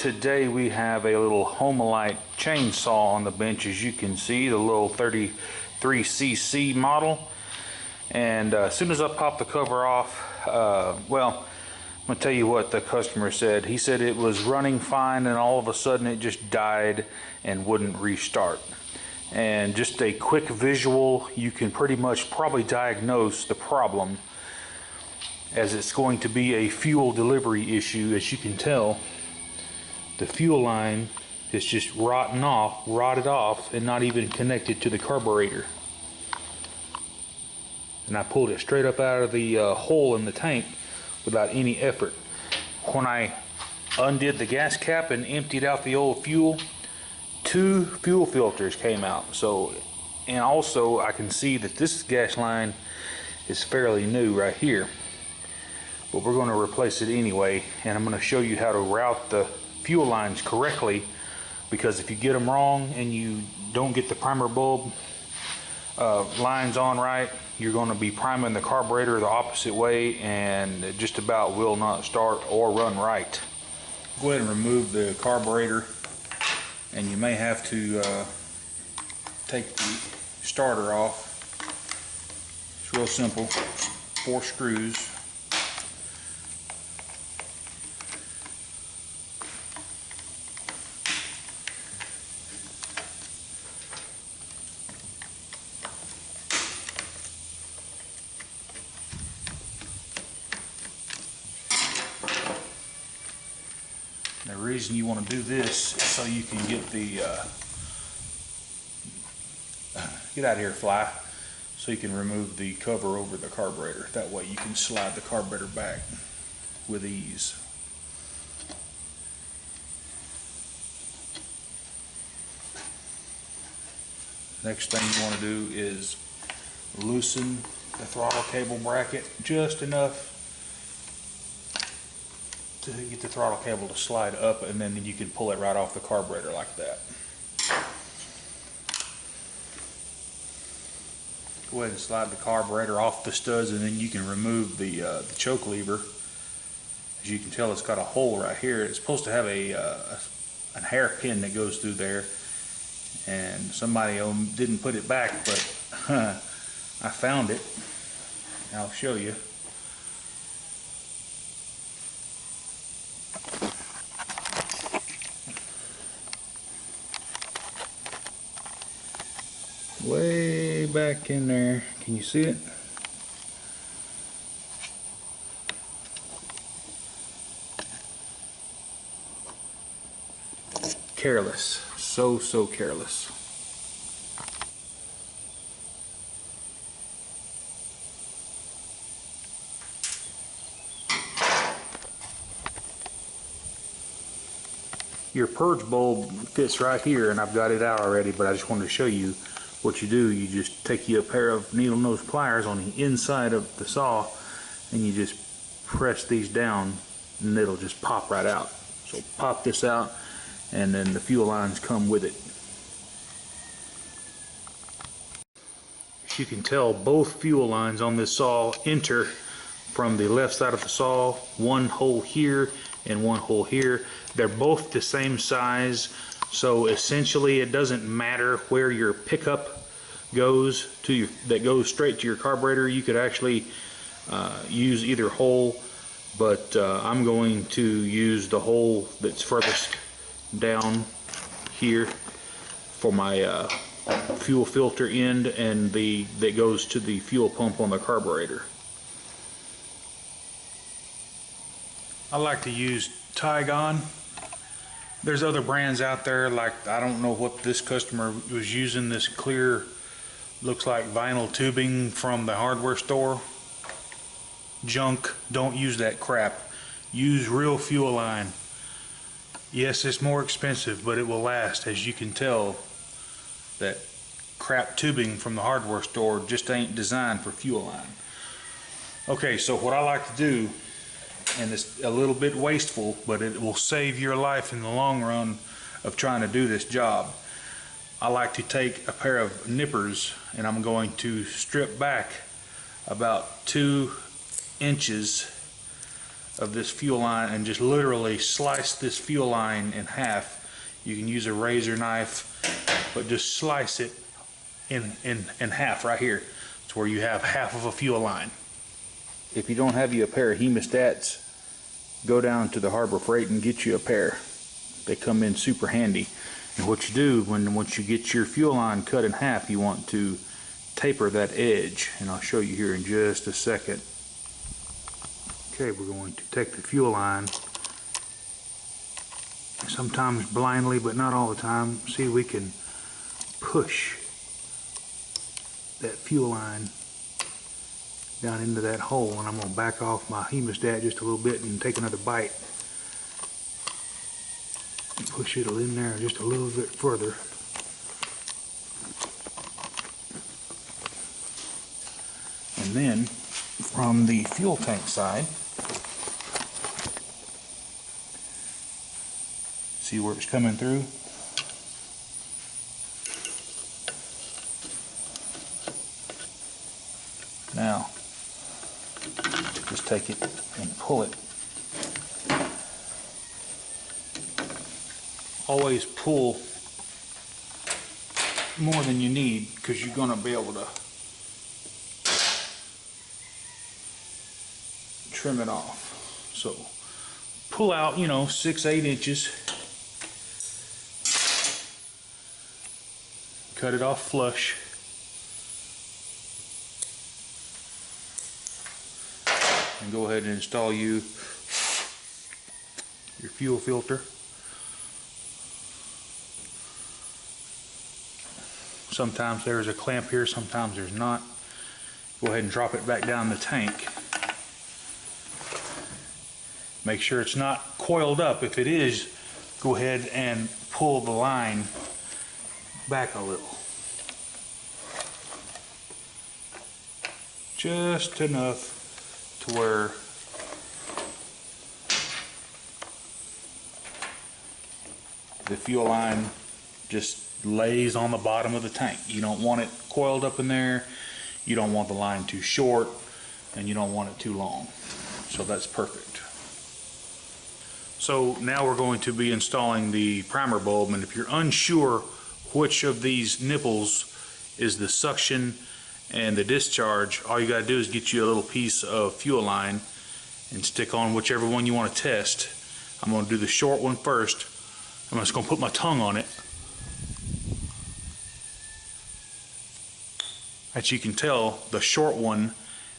Today we have a little Homelite chainsaw on the bench, as you can see, the little 33cc model. And as soon as I popped the cover off, well, I'm gonna tell you what the customer said. He said it was running fine and all of a sudden it just died and wouldn't restart. And just a quick visual, you can pretty much probably diagnose the problem, as it's going to be a fuel delivery issue. As you can tell, the fuel line is just rotted off and not even connected to the carburetor. And I pulled it straight up out of the hole in the tank without any effort. When I undid the gas cap and emptied out the old fuel, 2 fuel filters came out. So, and also I can see that this gas line is fairly new right here, but we're going to replace it anyway. And I'm going to show you how to route the fuel lines correctly, because if you get them wrong and you don't get the primer bulb lines on right, you're going to be priming the carburetor the opposite way and it just about will not start or run right. Go ahead and remove the carburetor, and you may have to take the starter off. It's real simple, 4 screws. The reason you want to do this is so you can get the get out of here, fly, so you can remove the cover over the carburetor. That way you can slide the carburetor back with ease. Next thing you want to do is loosen the throttle cable bracket just enough to get the throttle cable to slide up, and then you can pull it right off the carburetor like that. Go ahead and slide the carburetor off the studs, and then you can remove the choke lever. As you can tell, it's got a hole right here. It's supposed to have a hairpin that goes through there, and somebody didn't put it back, but I found it. I'll show you. Way back in there, can you see it? Careless, so careless. Your purge bulb fits right here, and I've got it out already, but I just wanted to show you what you do. You just take you a pair of needle nose pliers on the inside of the saw, and you just press these down and it'll just pop right out. So pop this out, and then the fuel lines come with it. As you can tell, both fuel lines on this saw enter from the left side of the saw. One hole here and one hole here. They're both the same size, so essentially it doesn't matter where your pickup goes to, that goes straight to your carburetor. You could actually use either hole, but I'm going to use the hole that's furthest down here for my fuel filter end, and that goes to the fuel pump on the carburetor. I like to use Tygon. There's other brands out there, like, I don't know what this customer was using, this clear, looks like vinyl tubing from the hardware store. Junk. Don't use that crap. Use real fuel line. Yes, it's more expensive, but it will last. As you can tell, that crap tubing from the hardware store just ain't designed for fuel line. Okay, so what I like to do, and it's a little bit wasteful, but it will save your life in the long run of trying to do this job. I like to take a pair of nippers, and I'm going to strip back about 2 inches of this fuel line and just literally slice this fuel line in half. You can use a razor knife, but just slice it in half right here. It's where you have half of a fuel line. If you don't have you a pair of hemostats, go down to the Harbor Freight and get you a pair. They come in super handy. And what you do once you get your fuel line cut in half, you want to taper that edge, and I'll show you here in just a second. Okay, we're going to take the fuel line, sometimes blindly but not all the time. See, we can push that fuel line down into that hole, and I'm going to back off my hemostat just a little bit and take another bite and push it in there just a little bit further. And then from the fuel tank side, see where it's coming through? Now, just take it and pull it. Always pull more than you need, because you're going to be able to trim it off. So pull out, 6-8 inches. Cut it off flush. And go ahead and install your fuel filter. Sometimes there's a clamp here, sometimes there's not. Go ahead and drop it back down the tank. Make sure it's not coiled up. If it is, go ahead and pull the line back a little. Just enough to where the fuel line just lays on the bottom of the tank. You don't want it coiled up in there, you don't want the line too short, and you don't want it too long. So that's perfect. So now we're going to be installing the primer bulb, and if you're unsure which of these nipples is the suction and the discharge, all you got to do is get you a little piece of fuel line and stick on whichever one you want to test. I'm going to do the short one first. I'm just going to put my tongue on it. As you can tell, the short one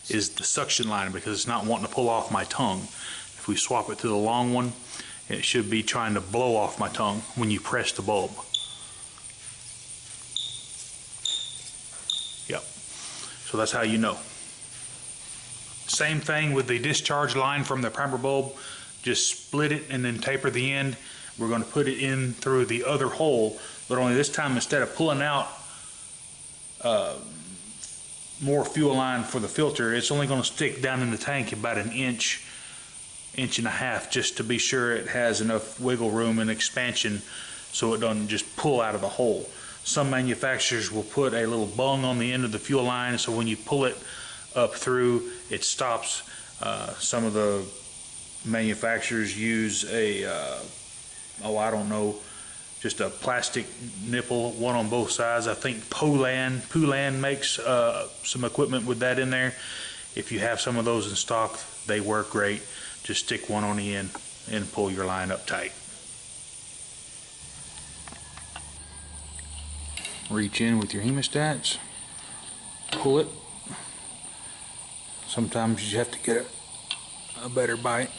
is the suction line because it's not wanting to pull off my tongue. If we swap it to the long one, it should be trying to blow off my tongue when you press the bulb. Yep. So that's how you know. Same thing with the discharge line from the primer bulb. Just split it and then taper the end. We're going to put it in through the other hole, but only this time, instead of pulling out more fuel line for the filter, it's only going to stick down in the tank about an inch and a half, just to be sure it has enough wiggle room and expansion so it doesn't just pull out of the hole. Some manufacturers will put a little bung on the end of the fuel line, so when you pull it up through, it stops. Some of the manufacturers use a I don't know, just a plastic nipple, one on both sides. I think Poulan makes some equipment with that in there. If you have some of those in stock, they work great. Just stick one on the end and pull your line up tight. Reach in with your hemostats, pull it. Sometimes you have to get a better bite,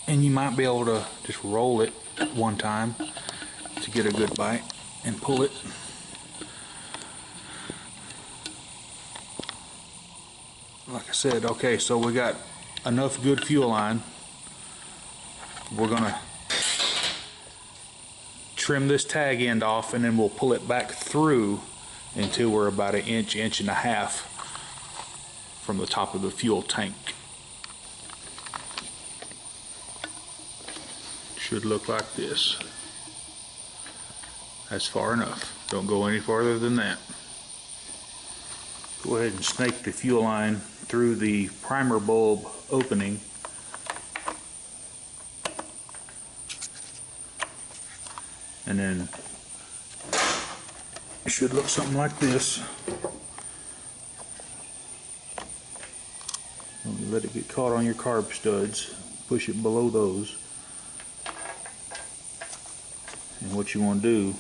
and you might be able to just roll it one time to get a good bite and pull it. Like I said, okay, so we got enough good fuel line. We're gonna trim this tag end off, and then we'll pull it back through until we're about an inch and a half from the top of the fuel tank. Should look like this. That's far enough. Don't go any farther than that. Go ahead and snake the fuel line through the primer bulb opening and then it should look something like this. Let it get caught on your carb studs, push it below those, and what you want to do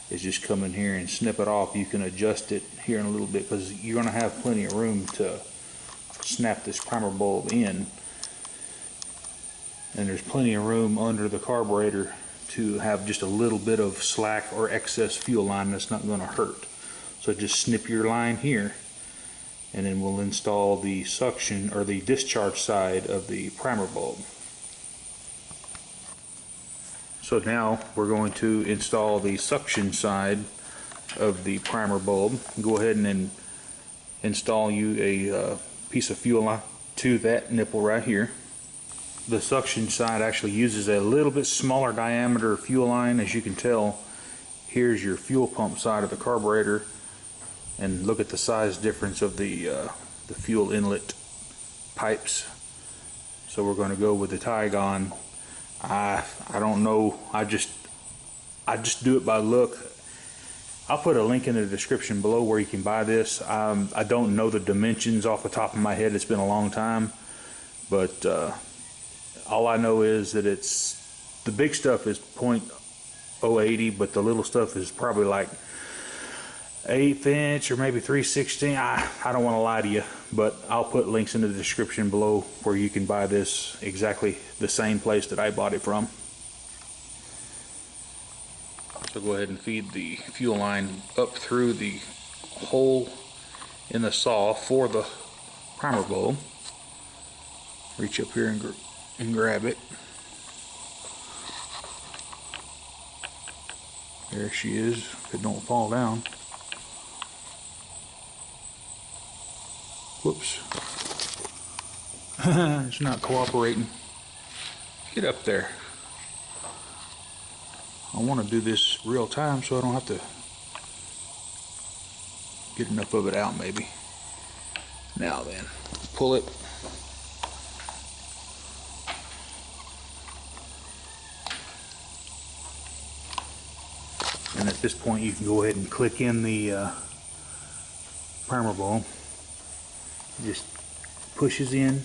is just come in here and snip it off. You can adjust it here in a little bit because you're going to have plenty of room to snap this primer bulb in, and there's plenty of room under the carburetor to have just a little bit of slack or excess fuel line that's not going to hurt. So just snip your line here, and then we'll install the suction or the discharge side of the primer bulb. So now we're going to install the suction side of the primer bulb. Go ahead and then install you a piece of fuel line to that nipple right here. The suction side actually uses a little bit smaller diameter fuel line. As you can tell, here's your fuel pump side of the carburetor, and look at the size difference of the fuel inlet pipes. So we're going to go with the Tygon. I don't know, I just do it by look. I'll put a link in the description below where you can buy this. I don't know the dimensions off the top of my head. It's been a long time, but all I know is that the big stuff is .080, but the little stuff is probably like 1/8 inch or maybe 3/16. I don't want to lie to you, but I'll put links in the description below where you can buy this exactly the same place that I bought it from. So go ahead and feed the fuel line up through the hole in the saw for the primer bulb. Reach up here and grab it. There she is, if it don't fall down. Whoops. It's not cooperating. Get up there. I want to do this real time so I don't have to get enough of it out maybe. Now then, pull it. And at this point you can go ahead and click in the primer bulb. It just pushes in.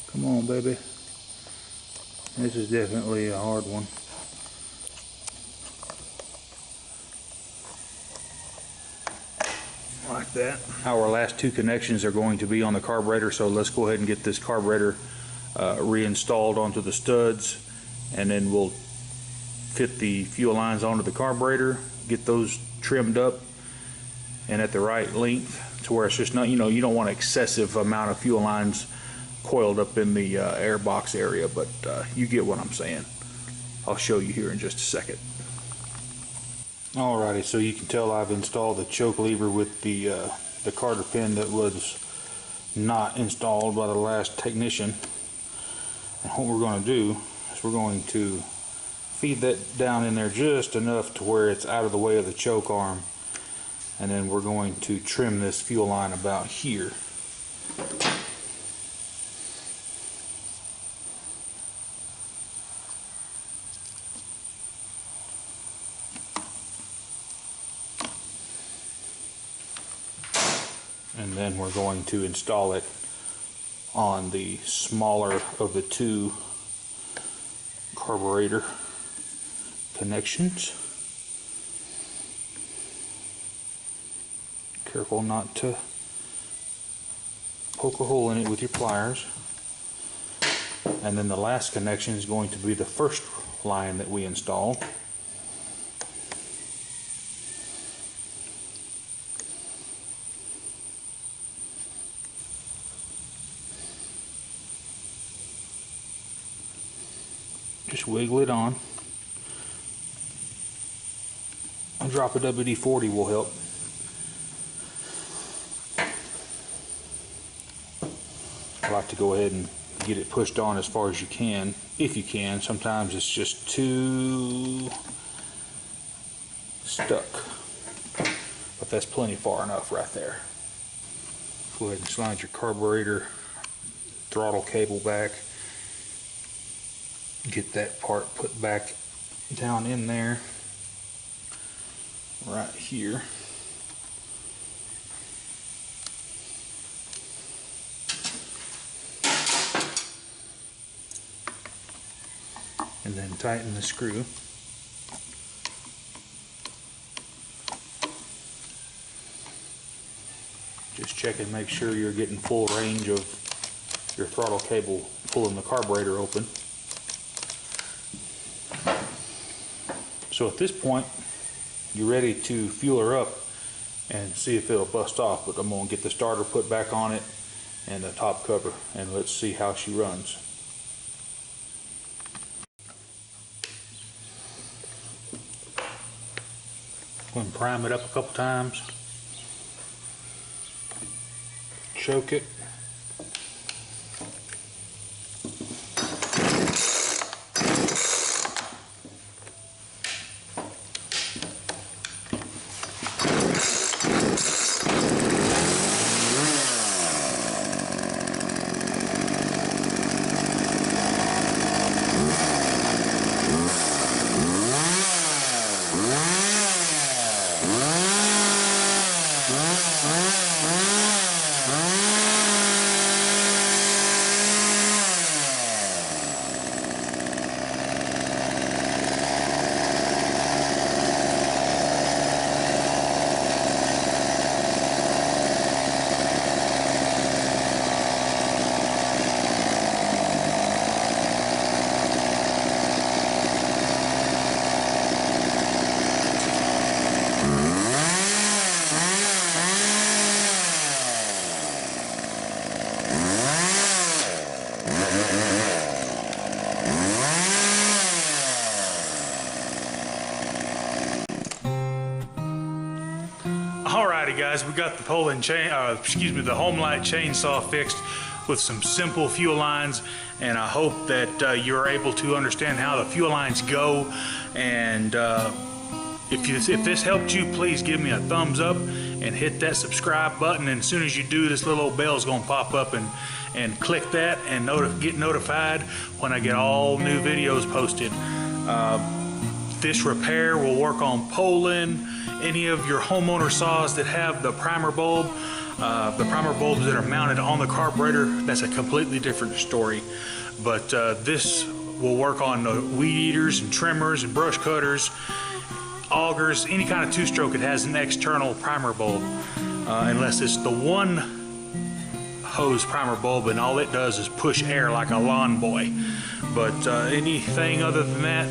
Come on, baby. This is definitely a hard one. Like that. Our last two connections are going to be on the carburetor, so let's go ahead and get this carburetor reinstalled onto the studs, and then we'll fit the fuel lines onto the carburetor, get those trimmed up and at the right length to where it's just not, you don't want an excessive amount of fuel lines coiled up in the air box area, but you get what I'm saying. I'll show you here in just a second. Alrighty, so you can tell I've installed the choke lever with the Carter pin that was not installed by the last technician. And what we're going to do is we're going to feed that down in there just enough to where it's out of the way of the choke arm, and then we're going to trim this fuel line about here. And then we're going to install it on the smaller of the two carburetor connections. Careful not to poke a hole in it with your pliers. And then the last connection is going to be the first line that we install. Just wiggle it on. A drop of WD-40 will help. I like to go ahead and get it pushed on as far as you can, if you can. Sometimes it's just too stuck. If That's plenty far enough right there. Go ahead and slide your carburetor throttle cable back. Get that part put back down in there, right here. And then tighten the screw. Just check and make sure you're getting full range of your throttle cable pulling the carburetor open. So at this point, you're ready to fuel her up and see if it'll bust off. But I'm going to get the starter put back on it and the top cover, and let's see how she runs. Go and prime it up a couple times. Choke it. Alrighty guys, we got the pole and chain, the home light chainsaw fixed with some simple fuel lines, and I hope that you're able to understand how the fuel lines go. And if this helped you, please give me a thumbs up and hit that subscribe button. And as soon as you do, this little old bell is going to pop up, and click that and get notified when I get all new videos posted. This repair will work on poling any of your homeowner saws that have the primer bulb. The primer bulbs that are mounted on the carburetor, that's a completely different story. But this will work on weed eaters and trimmers and brush cutters, augers, any kind of two-stroke that has an external primer bulb, unless it's the one hose primer bulb and all it does is push air like a lawn boy. But anything other than that,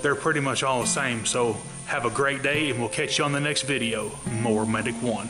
they're pretty much all the same. So have a great day, and we'll catch you on the next video. More Medic 1.